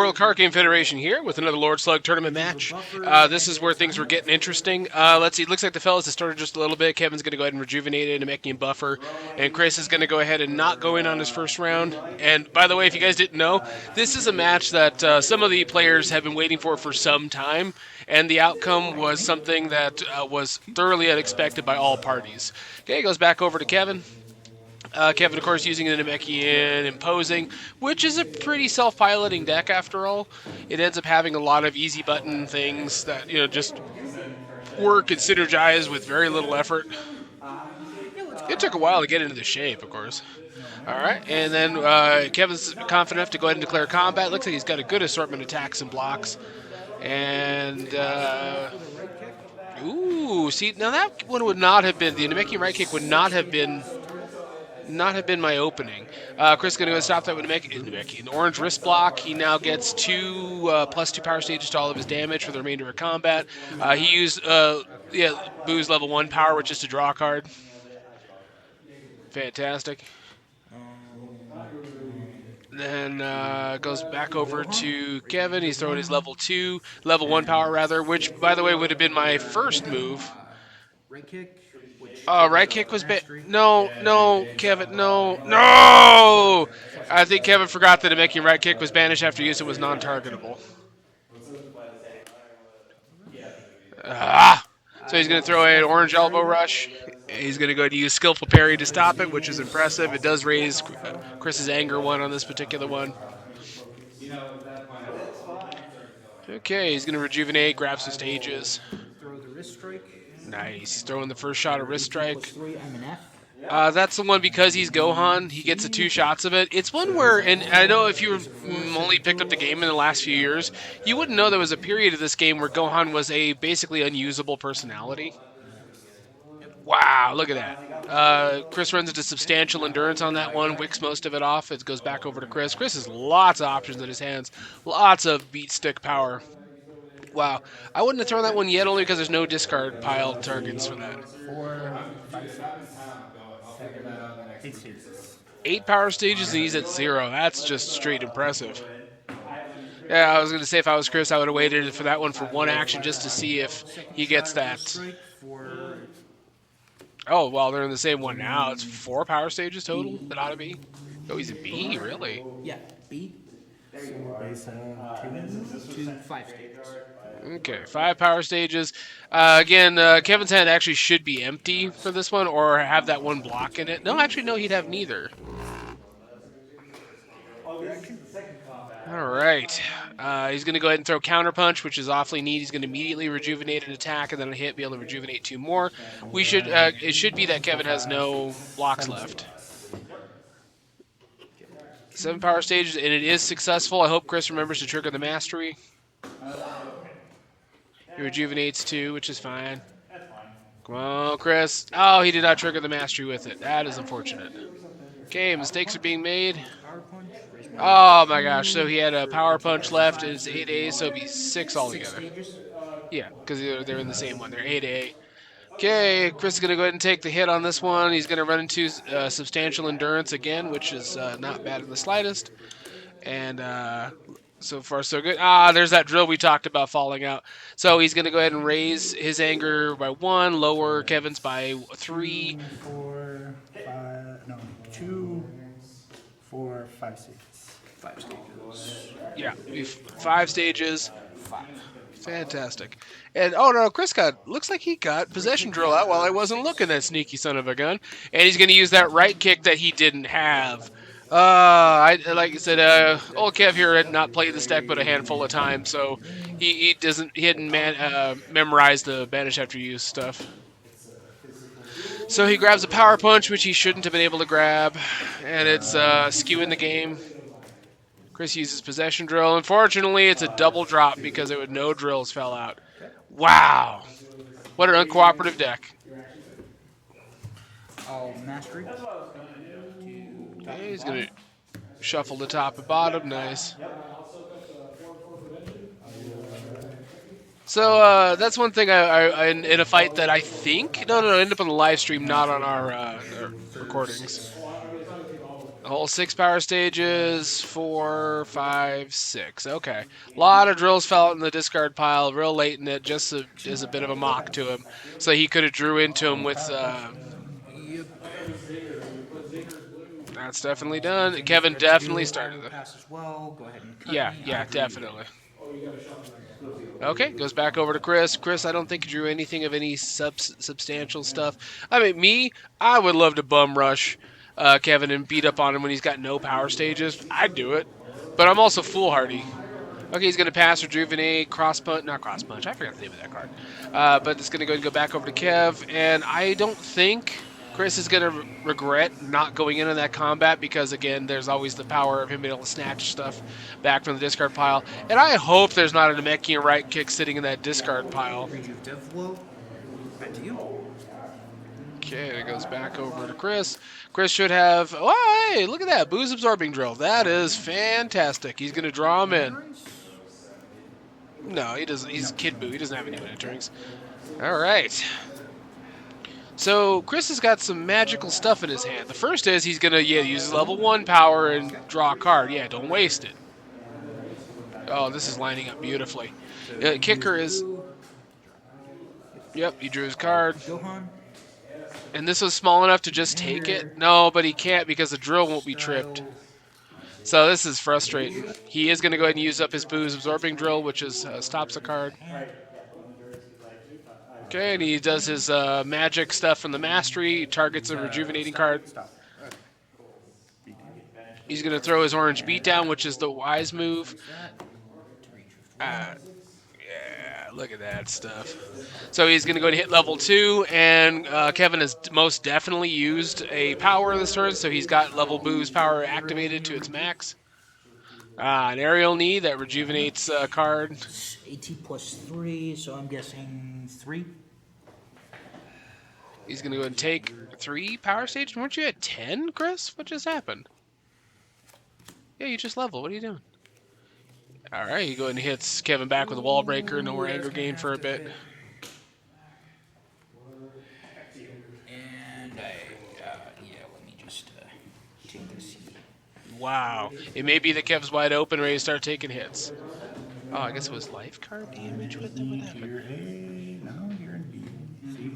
World Card Game Federation here with another Lord Slug tournament match. This is where things were getting interesting. Let's see, it looks like the fellas have started just a little bit. Kevin's going to go ahead and rejuvenate it, Namekian buffer, and Chris is going to go ahead and not go in on his first round. And by the way, if you guys didn't know, this is a match that some of the players have been waiting for some time, and the outcome was something that was thoroughly unexpected by all parties. Okay, goes back over to Kevin. Kevin, of course, using the Namekian Imposing, which is a pretty self-piloting deck after all. It ends up having a lot of easy button things that just work and synergize with very little effort. It took a while to get into the shape, of course. All right, and then Kevin's confident enough to go ahead and declare combat. Looks like he's got a good assortment of attacks and blocks. And ooh, see, now that one would not have been the Namekian right kick would not have been my opening. Chris is going to go stop that with Namekian. An orange wrist block. He now gets two +2 power stages to all of his damage for the remainder of combat. He used Boo's level 1 power, which is to draw a card. Fantastic. Then goes back over to Kevin. He's throwing his level 1 power rather, which by the way would have been my first move. Right kick. Right kick was no, Kevin, no! I think Kevin forgot that a making right kick was banished after use. It was non-targetable. So he's going to throw an orange elbow rush. He's going to go ahead and use skillful parry to stop it, which is impressive. It does raise Chris's anger one on this particular one. Okay, he's going to rejuvenate, grab some stages. Throw the wrist strike. Nice. He's throwing the first shot of wrist strike. +3 MNF. That's the one because he's Gohan. He gets the 2 shots of it. It's one where, and I know if you only picked up the game in the last few years, you wouldn't know there was a period of this game where Gohan was a basically unusable personality. Wow, look at that. Chris runs into substantial endurance on that one, wicks most of it off. It goes back over to Chris. Chris has lots of options in his hands, lots of beat stick power. Wow, I wouldn't have thrown that one yet only because there's no discard pile targets for that. 4, 5, 6, 7, 8 stages. 8 power stages and he's at 0. That's just straight impressive. Yeah, I was going to say if I was Chris, I would have waited for that one for one action just to see if he gets that. Oh, well, they're in the same one now. It's 4 power stages total. That ought to be. Oh, he's a B, really? Yeah, B. Base 2, 5 stages. Okay, 5 power stages. Again, Kevin's hand actually should be empty for this one or have that one block in it. No, actually, no, he'd have neither. All right. He's going to go ahead and throw Counterpunch, which is awfully neat. He's going to immediately rejuvenate an attack and then a hit, be able to rejuvenate 2 more. It should be that Kevin has no blocks left. 7 power stages, and it is successful. I hope Chris remembers to trigger the Mastery. He rejuvenates 2, which is fine. Come on, Chris. Oh, he did not trigger the Mastery with it. That is unfortunate. Okay, mistakes are being made. Oh my gosh, so he had a Power Punch left. It's 8A, so it'd be 6 altogether. Yeah, because they're in the same one. They're 8A. Okay, Chris is going to go ahead and take the hit on this one. He's going to run into substantial endurance again, which is not bad in the slightest. And so far, so good. There's that drill we talked about falling out. So he's going to go ahead and raise his anger by 1, lower Kevin's by 3. 4, 5, no, 2, 4, 5 stages. 5 stages. Yeah, 5 stages. 5. Fantastic. And oh no, Chris looks like he got possession drill out while I wasn't looking, that sneaky son of a gun. And he's going to use that right kick that he didn't have. Like I said, old Kev here had not played this deck but a handful of times, so he hadn't memorized the banish after use stuff. So he grabs a Power Punch, which he shouldn't have been able to grab, and it's skewing the game. Chris uses Possession Drill. Unfortunately, it's a double drop because no drills fell out. Wow. What an uncooperative deck. Mastery. Okay, he's going to shuffle the top and bottom. Nice. So that's one thing I in a fight that I think... No, ended up on the live stream, not on our recordings. A whole 6 power stages, 4, 5, 6. Okay. A lot of drills fell out in the discard pile real late in it, just as a bit of a mock to him. So he could have drew into him with. Yep. That's definitely done. Kevin definitely started it. Pass as well. Go ahead and cut Yeah, me. yeah, I drew you. definitely. Okay, goes back over to Chris. Chris, I don't think you drew anything of any substantial stuff. I mean, I would love to bum rush Kevin and beat up on him when he's got no power stages. I'd do it. But I'm also foolhardy. Okay, he's going to pass, rejuvenate, cross punch. Not cross punch. I forgot the name of that card. But it's going to go and go back over to Kev. And I don't think Chris is going to regret not going in on that combat because, again, there's always the power of him being able to snatch stuff back from the discard pile. And I hope there's not a Namekian right kick sitting in that discard pile. Rejuve Devlo. Back to you. Okay, it goes back over to Chris. Chris should have. Oh, hey, look at that. Booze absorbing drill. That is fantastic. He's going to draw him in. No, he doesn't. He's Kid Boo. He doesn't have any enterings. All right. So Chris has got some magical stuff in his hand. The first is he's gonna use his level 1 power and draw a card. Yeah, don't waste it. Oh, this is lining up beautifully. Kicker is. Yep, he drew his card. Gohan. And this was small enough to just take it. No, but he can't because the drill won't be tripped. So this is frustrating. He is going to go ahead and use up his booze absorbing drill, which is stops a card. Okay, and he does his magic stuff from the mastery. He targets a rejuvenating card. He's going to throw his orange beatdown, which is the wise move. Yeah, look at that stuff. So he's going to go to hit level 2, and Kevin has most definitely used a power this turn, so he's got level booze power activated to its max. An aerial knee that rejuvenates a card. AT plus 3, so I'm guessing 3. He's going to go and take 3 power stage. Weren't you at 10, Chris? What just happened? Yeah, you just leveled. What are you doing? All right, he go and hits Kevin back with a wall breaker. No more anger gain for a bit. And let me just take this here. Wow. It may be that Kev's wide open, ready to start taking hits. Oh, I guess it was life card damage. What happened? You're A. No, you're in B. C.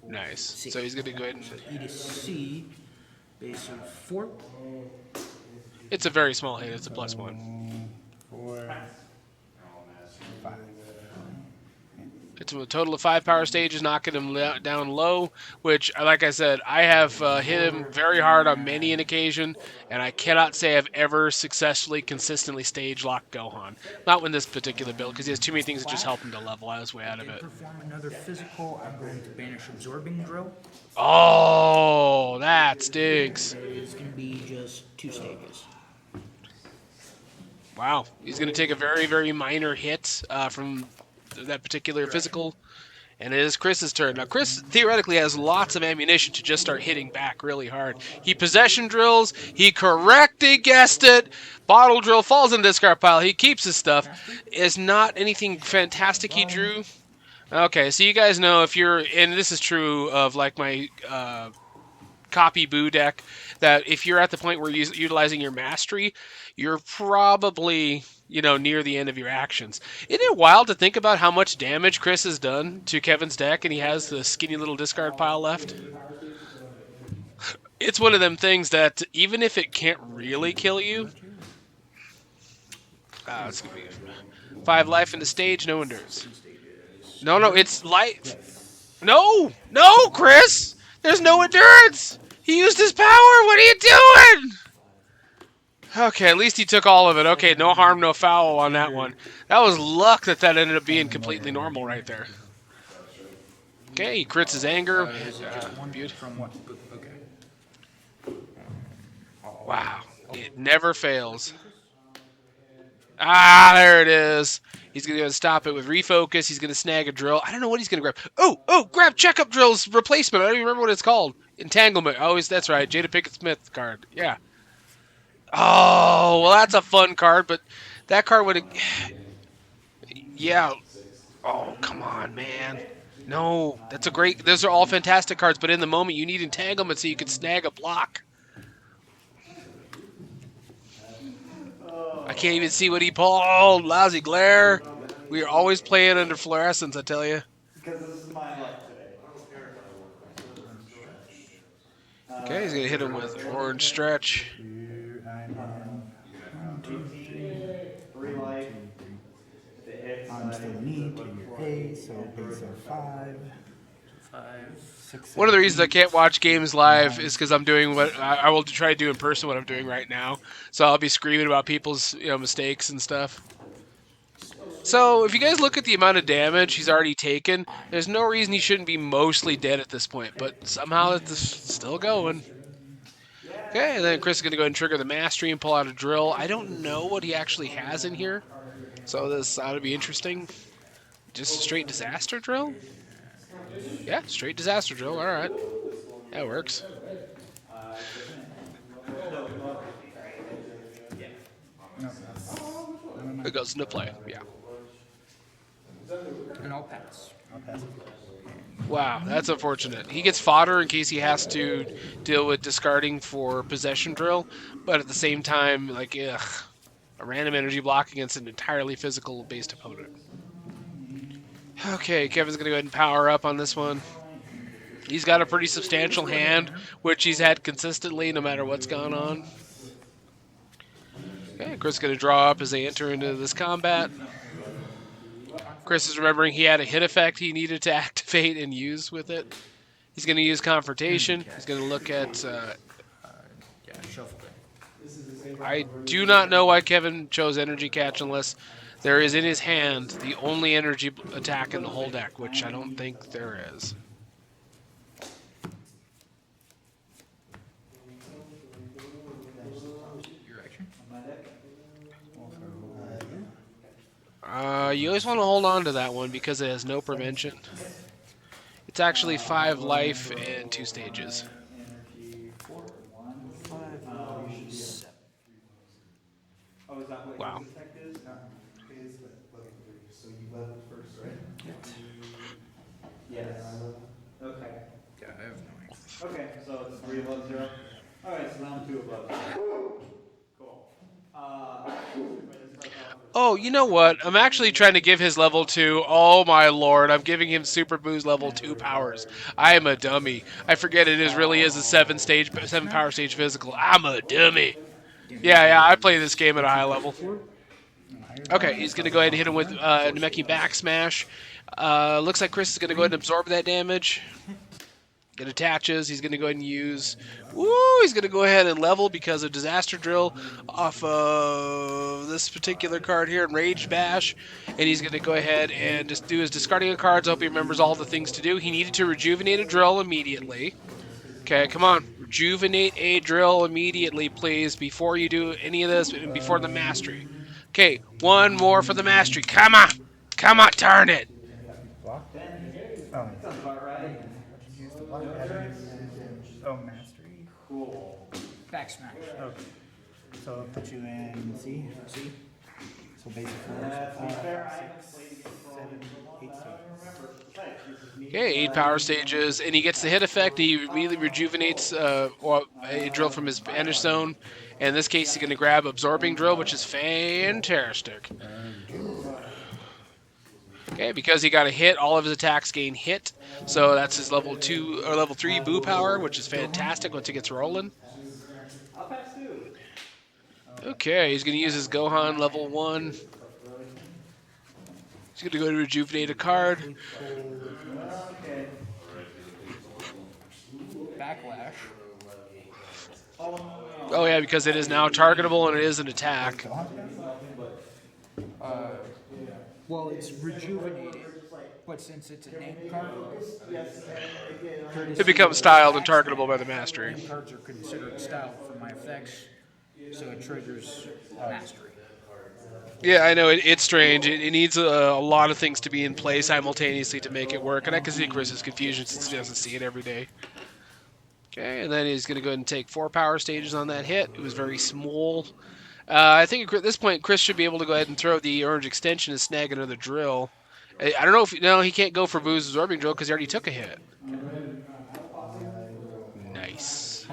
Nice. So he's going to go ahead and... E to C. Base of 4. It's a very small hit. It's a +1. 4. 5. It's a total of 5 power stages, knocking him down low, which, like I said, I have hit him very hard on many an occasion, and I cannot say I've ever successfully, consistently stage locked Gohan. Not with this particular build, because he has too many things that just help him to level his way out of it. Perform another physical. I'm going to banish absorbing drill. Oh, that stinks. It's going to be just 2 stages. Wow. He's going to take a very, very minor hit from that particular physical. And it is Chris's turn. Now, Chris theoretically has lots of ammunition to just start hitting back really hard. He possession drills. He correctly guessed it. Bottle drill falls in the discard pile. He keeps his stuff. It's not anything fantastic he drew. Okay, so you guys know if you're... And this is true of, like, my... copy Boo deck, that if you're at the point where you're utilizing your mastery, you're probably, near the end of your actions. Isn't it wild to think about how much damage Chris has done to Kevin's deck and he has the skinny little discard pile left? It's one of them things that even if it can't really kill you, it's going to be 5 life in the stage, no endurance. No, it's life. No, Chris! There's no endurance! He used his power! What are you doing? Okay, at least he took all of it. Okay, no harm, no foul on that one. That was luck that ended up being completely normal right there. Okay, he crits his anger. Beautiful. Wow, it never fails. There it is. He's going to stop it with refocus. He's going to snag a drill. I don't know what he's going to grab. Oh, grab checkup drill's replacement. I don't even remember what it's called. Entanglement. Oh, that's right. Jada Pinkett Smith card. Yeah. Oh, well, that's a fun card, but that card would have... Yeah. Oh, come on, man. No, that's a great... Those are all fantastic cards, but in the moment, you need entanglement so you can snag a block. I can't even see what he pulled. Lousy glare. We are always playing under fluorescence, I tell you. Because this is my luck today. Okay, he's gonna hit him with orange stretch. Here I am. 1, 2, 18, 3 life. If it hits, I'm still an E to your A, so base are 5. 6, One of 7, the reasons I 8. can't watch games live is because I'm doing what I will try to do in person. What I'm doing right now, so I'll be screaming about people's mistakes and stuff. So if you guys look at the amount of damage he's already taken, there's no reason he shouldn't be mostly dead at this point. But somehow it's still going. Okay, and then Chris is going to go ahead and trigger the mastery and pull out a drill. I don't know what he actually has in here, so this ought to be interesting. Just a straight disaster drill? Yeah, straight disaster drill. All right, that works. No, that's none of my. It goes into play. Yeah. And I'll pass. I'll pass it. Wow, that's unfortunate. He gets fodder in case he has to deal with discarding for possession drill, but at the same time, like, ugh, a random energy block against an entirely physical-based opponent. Okay, Kevin's gonna go ahead and power up on this one. He's got a pretty substantial hand, which he's had consistently no matter what's gone on. Okay, Chris is gonna draw up as they enter into this combat. Chris is remembering he had a hit effect he needed to activate and use with it. He's going to use Confrontation. He's going to look at... Yeah, shuffle it. I do not know why Kevin chose Energy Catch unless there is in his hand the only energy attack in the whole deck, which I don't think there is. Your action. You always want to hold on to that one because it has no prevention. It's actually 5 life and 2 stages. energy 4, 1, 5, 7. Oh, is that what Wow. his effect is? Is level 3, so you leveled first, right? Yes. Okay. Yeah, I have no idea. Okay, so it's 3 above 0. Alright, so now I'm 2 above 0. Cool. Oh, you know what? I'm actually trying to give his level 2. Oh my lord, I'm giving him Super Boo's level 2 powers. I am a dummy. I forget really is a 7 power stage physical. I'm a dummy. Yeah, I play this game at a high level. Okay, he's going to go ahead and hit him with Namekian back smash. Looks like Chris is going to go ahead and absorb that damage. It attaches. He's going to go ahead and use... Woo! He's going to go ahead and level because of Disaster Drill off of this particular card here, Enraged Bash. And he's going to go ahead and just do his discarding of cards. I hope he remembers all the things to do. He needed to rejuvenate a drill immediately. Okay, come on. Rejuvenate a drill immediately, please, before you do any of this, before the mastery. Okay, one more for the mastery. Come on! Come on, turn it! Block? Oh, Sounds about right. use the block. Oh, mastery. Cool. Back smash. Okay. So I'll put you in C. See? So basically, That's not fair. I 5, haven't played against 7, 8 stages. Besides, this is me. Okay, 8 power stages, and he gets the hit effect. He immediately rejuvenates a drill from his banish zone. And in this case, he's going to grab Absorbing Drill, which is fantastic. Okay, because he got a hit, all of his attacks gain hit. So that's his level 2 or level 3 Boo power, which is fantastic once he gets rolling. I'll pass too. Okay, he's going to use his Gohan level 1. He's going to go to rejuvenate a card. Okay. Backlash. Oh yeah, because it is now targetable and it is an attack. Well, it's rejuvenated, but since it's a name card, It becomes styled and targetable by the mastery. name cards are considered styled for my effects, so it triggers mastery. Yeah, I know, it's strange. It needs a lot of things to be in play simultaneously to make it work, and I can see Chris's confusion since he doesn't see it every day. Okay, and then he's going to go ahead and take 4 power stages on that hit. It was very small. I think at this point, Chris should be able to go ahead and throw the orange extension and snag another drill. I don't know if... No, he can't go for Boo's Absorbing Drill because he already took a hit. Nice.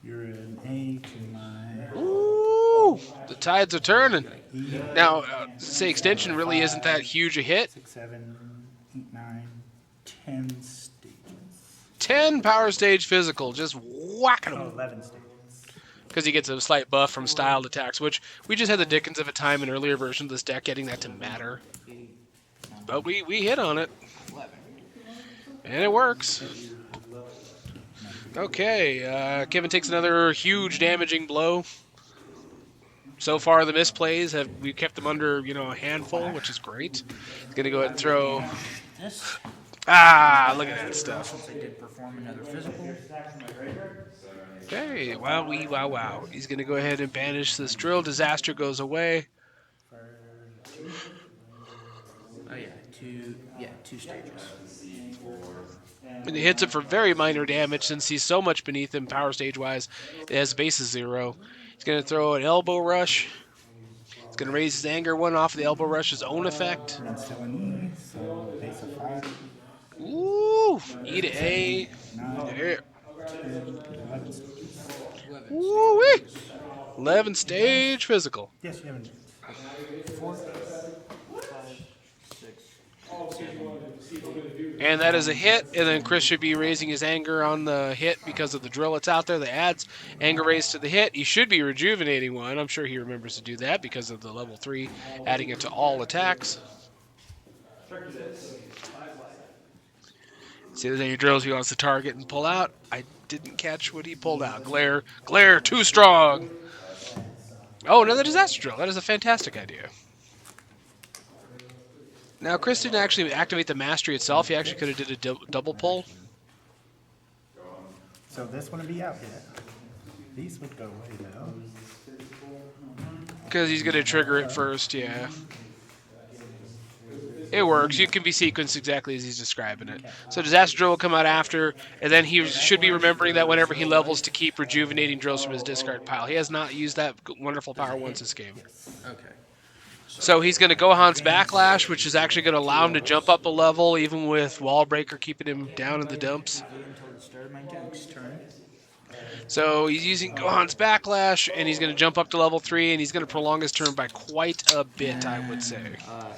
You're an A to my. Ooh! The tides are turning. Now, say extension really isn't that huge a hit. 6, 7, 8, 9, 10 stages. 10 power stage physical, just whacking Oh, him. 11 stages. Because he gets a slight buff from styled attacks, which we just had the dickens of a time in earlier versions of this deck getting that to matter. 8, 9, But we hit on it, 11. and it works. Okay, Kevin takes another huge damaging blow. So far, the misplays we kept them under a handful, which is great. He's gonna go ahead and throw. This, Look at that stuff. since I did perform another physical. Okay, wow. He's gonna go ahead and banish this drill. Disaster goes away. Oh yeah, two stages. And he hits it for very minor damage since he's so much beneath him power stage wise. His base is 0. He's gonna throw an elbow rush. He's gonna raise his anger one off of the elbow rush's own effect. And still an E, so base of 5, Ooh, E to A. 9, There. 10, 11 stages. 11. Woo-wee. 11 stage physical. Yes, you have an 4, 5, 6, 7. And that is a hit, and then Chris should be raising his anger on the hit because of the drill that's out there that adds anger raised to the hit. He should be rejuvenating one. I'm sure he remembers to do that because of the level 3, adding it to all attacks. See if there's any drills he wants to target and pull out. I didn't catch what he pulled out. Glare, too strong. Oh, another disaster drill. That is a fantastic idea. Now, Chris didn't actually activate the mastery itself. He actually could have did a double pull. So this wouldn't be out yet. These would go away though. Because he's going to trigger it first, yeah. It works. You can be sequenced exactly as he's describing it. So Disaster Drill will come out after, and then he should be remembering that whenever he levels to keep rejuvenating drills from his discard pile. He has not used that wonderful power once this game. Okay. So he's going to Gohan's Backlash, which is actually going to allow him to jump up a level, even with Wall Breaker keeping him down in the dumps. Until the start of my next turn. So he's using Gohan's Backlash, and he's going to jump up to level 3, and he's going to prolong his turn by quite a bit, I would say.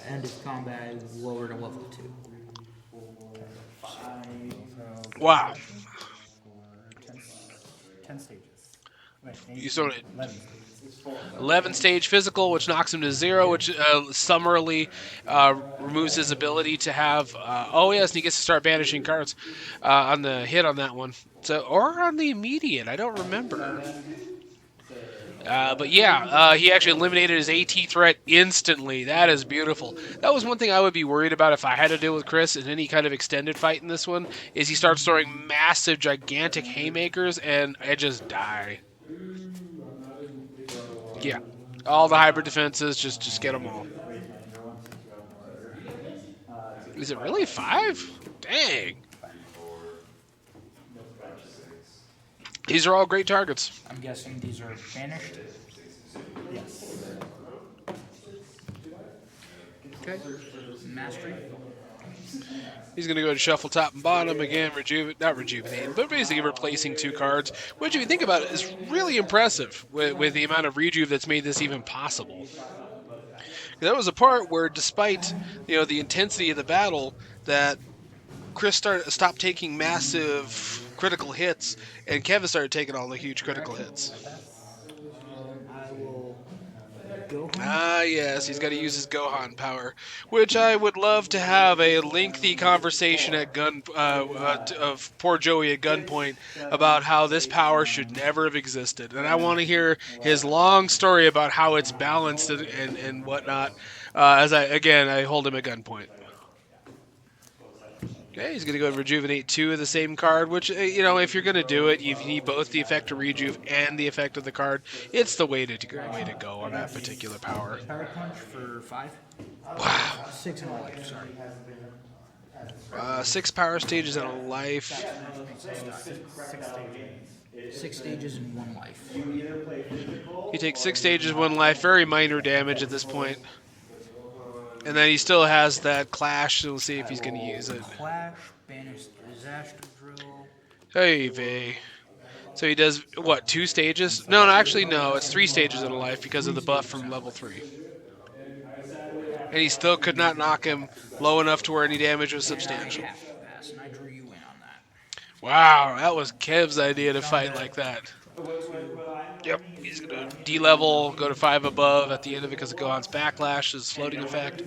End of combat lower to level 2. Wow. 10 stages. Wait, You saw it. 11 stages. 11 stage physical, which knocks him to 0, which summarily removes his ability to have. Oh yes, and he gets to start banishing cards on the hit on that one. So or on the immediate, I don't remember. But yeah, he actually eliminated his AT threat instantly. That is beautiful. That was one thing I would be worried about if I had to deal with Chris in any kind of extended fight in this one. Is he starts throwing massive, gigantic haymakers, and I just die. Yeah, all the hybrid defenses, just get them all. Is it really 5? Dang. These are all great targets. I'm guessing these are banished. Yes. Okay. Mastery. He's going to go to shuffle top and bottom again, not rejuvenating, but basically replacing 2 cards, which if you think about it is really impressive with the amount of rejuve that's made this even possible. That was a part where despite the intensity of the battle, that Chris stopped taking massive critical hits, and Kevin started taking all the huge critical hits. I will go. Yes, he's got to use his Gohan power, which I would love to have a lengthy conversation at of poor Joey at gunpoint about how this power should never have existed, and I want to hear his long story about how it's balanced and whatnot. As I hold him at gunpoint. Okay, he's going to go and rejuvenate 2 of the same card, which, if you're going to do it, you need both the effect of rejuve and the effect of the card. It's the way to go on that particular power. Power punch for 5. Wow. 6 and a life, sorry. 6 power stages and a life. 6 stages and 1 life. He takes 6 stages, 1 life, very minor damage at this point. And then he still has that clash, so we'll see if he's going to use it. Clash, banish disaster drill. Hey, Vey. So he does what, 2 stages? No, no, actually no, it's 3 stages in a life because of Three the buff stages from in level life. 3. And he still could not knock him low enough to where any damage was And I substantial. have to pass, and I drew you in on that. Wow, that was Kev's idea to Sound fight bad? like that. What I'm Yep, learning is he's that gonna I can't D-level, go to 5 above at the end of it because of Gohan's backlash, his floating effect.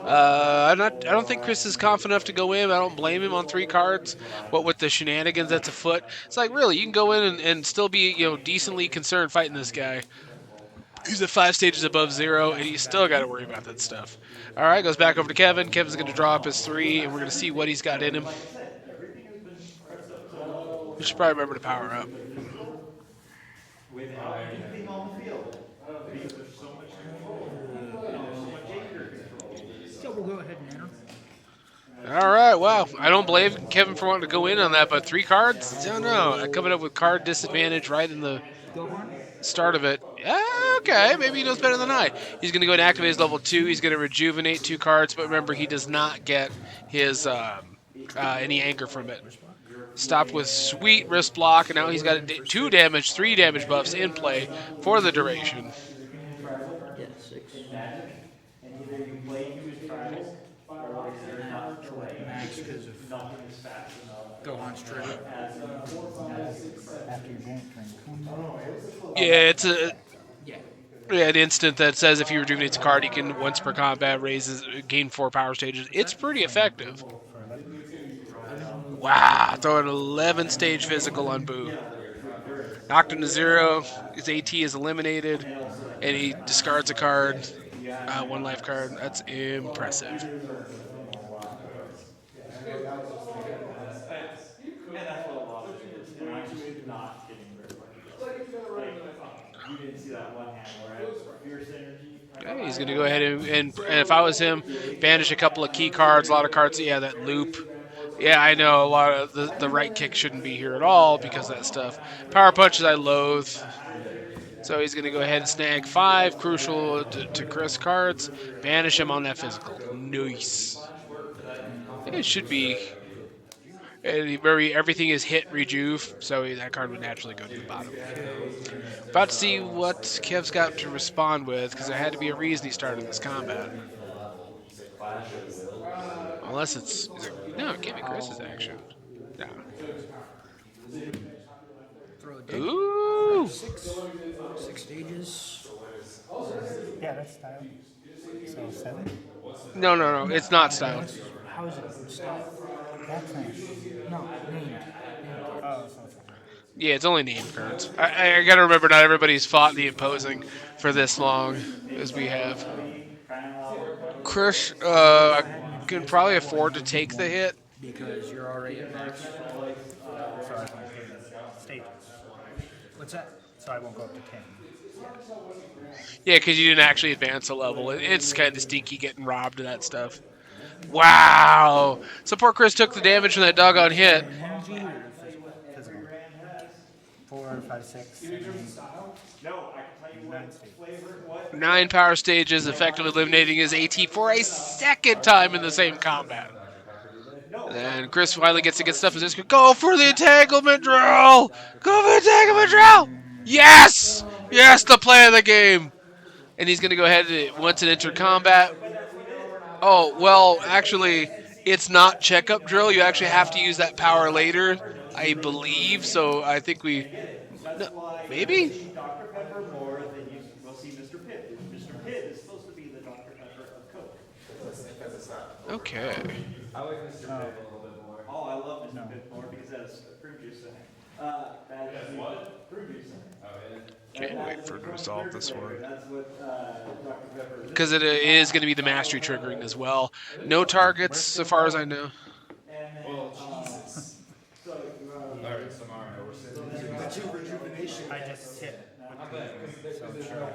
I don't think Chris is confident enough to go in. I don't blame him on 3 cards. What with the shenanigans that's afoot, it's like really you can go in and still be decently concerned fighting this guy. He's at 5 stages above 0, and he's still got to worry about that stuff. All right, goes back over to Kevin. Kevin's going to draw up his 3, and we're going to see what he's got in him. like I said, everything has been prepped up so We should probably remember to power up. without anything on the field. Because there's so much control. And there's so much anchor control. So we'll go ahead and enter. All right, wow. I don't blame Kevin for wanting to go in on that, but 3 cards? I don't know. Coming up with card disadvantage right in the Gohan? start of it. Yeah, okay, maybe he knows better than I. He's going to go and activate his level 2. He's going to rejuvenate 2 cards, but remember, he does not get his any anger from it. Stopped with sweet wrist block, and now he's got 2 damage, 3 damage buffs in play for the duration. Yeah, 6. And either you play into his tribal, or you're not play. Max because of Nothing is fast enough Gohan's trigger. After your giant turn combo. Yeah, it's Yeah. an instant that says if he rejuvenates a card, he can once per combat gain 4 power stages. It's pretty effective. Wow, throw an 11 stage physical on Boo. Knocked him to 0. His AT is eliminated, and he discards a card, 1 life card. That's impressive. And that's what a lot of it is. And I'm just not getting very much. Like, you didn't see that one hand where I had fierce energy. Okay, he's going to go ahead and if I was him, banish a couple of key cards, a lot of cards. Yeah, that loop. Yeah, I know a lot of the right kick shouldn't be here at all because of that stuff. Power punches I loathe. So he's going to go ahead and snag 5 crucial to Chris cards, banish him on that physical. Nice. Yeah, it should be. Everything is hit rejuve, so that card would naturally go to the bottom. About to see what Kev's got to respond with, because there had to be a reason he started this combat. Unless no, it can't be Chris's action. No. Throw a deck. Ooh. 6 stages. Yeah, that's style. So 7? No, it's not styled. How is it style? That's nice. No, named. Oh, so it's Yeah, it's only named cards. I gotta remember, not everybody's fought the imposing for this long as we have. Chris can probably afford to take the hit. Because you're already at max. so I won't stages. What's that? So I won't go up to 10. Yeah, because you didn't actually advance a level. It's kind of stinky getting robbed of that stuff. Wow. So poor Chris took the damage from that doggone hit. Energy or physical? 4, 5, 6. No, I can tell you what flavor, what 9 power stages, effectively eliminating his AT for a second time in the same combat. And Chris finally gets to get stuff in this. Go for the entanglement drill! Go for the entanglement drill! Yes! Yes, the play of the game! And he's going to go ahead and once it entered combat. Oh, well, actually, it's not checkup drill. You actually have to use that power later, I believe. So I think we. No, maybe? Dr. Pepper more than you will see Mr. Pitt. Mr. Pitt is supposed to be the Dr. Pepper of Coke. Okay. Oh, I love Mr. Pitt more because that is fruit juice in it. That is what? Fruit juice in it. Can't wait for him to resolve this one. That's what Dr. Pepper is. Because it is going to be the mastery triggering as well. No targets, so far as I know. And then, I just hit. So I'm sure.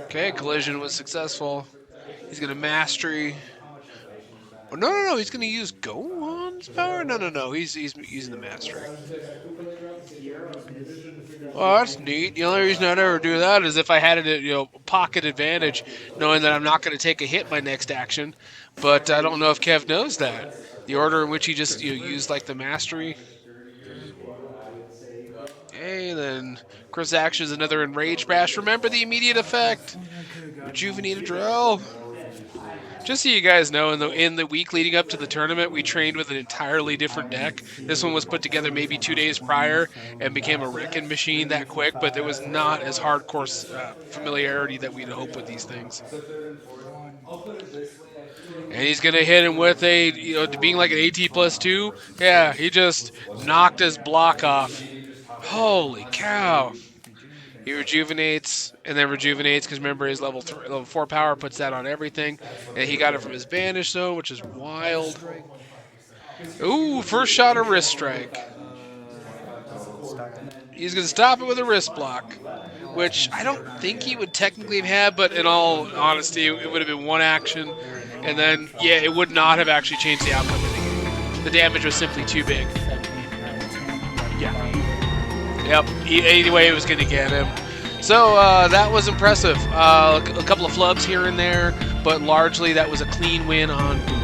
Okay, collision was successful. He's going to mastery. Oh, no. He's going to use Gohan's power? No. He's using the mastery. Oh, that's neat. The only reason I'd ever do that is if I had a pocket advantage, knowing that I'm not going to take a hit my next action. But I don't know if Kev knows that. The order in which he just used like the mastery. Okay, then Chris actions another Enrage Bash. Remember the immediate effect. Rejuvenated drill. Just so you guys know, in the week leading up to the tournament, we trained with an entirely different deck. This one was put together maybe 2 days prior and became a wrecking machine that quick, but there was not as hardcore familiarity that we'd hope with these things. And he's gonna hit him with a, being like an AT+2. Yeah, he just knocked his block off. Holy cow! He rejuvenates and then rejuvenates because remember his level 4 power puts that on everything, and he got it from his Vanish Zone, which is wild. Ooh, first shot of wrist strike. He's gonna stop it with a wrist block, which I don't think he would technically have had, but in all honesty, it would have been one action, and then yeah, it would not have actually changed the outcome of the game. The damage was simply too big. Yeah. Yep. Either way, it was going to get him. So that was impressive. A couple of flubs here and there, but largely that was a clean win on Gohan.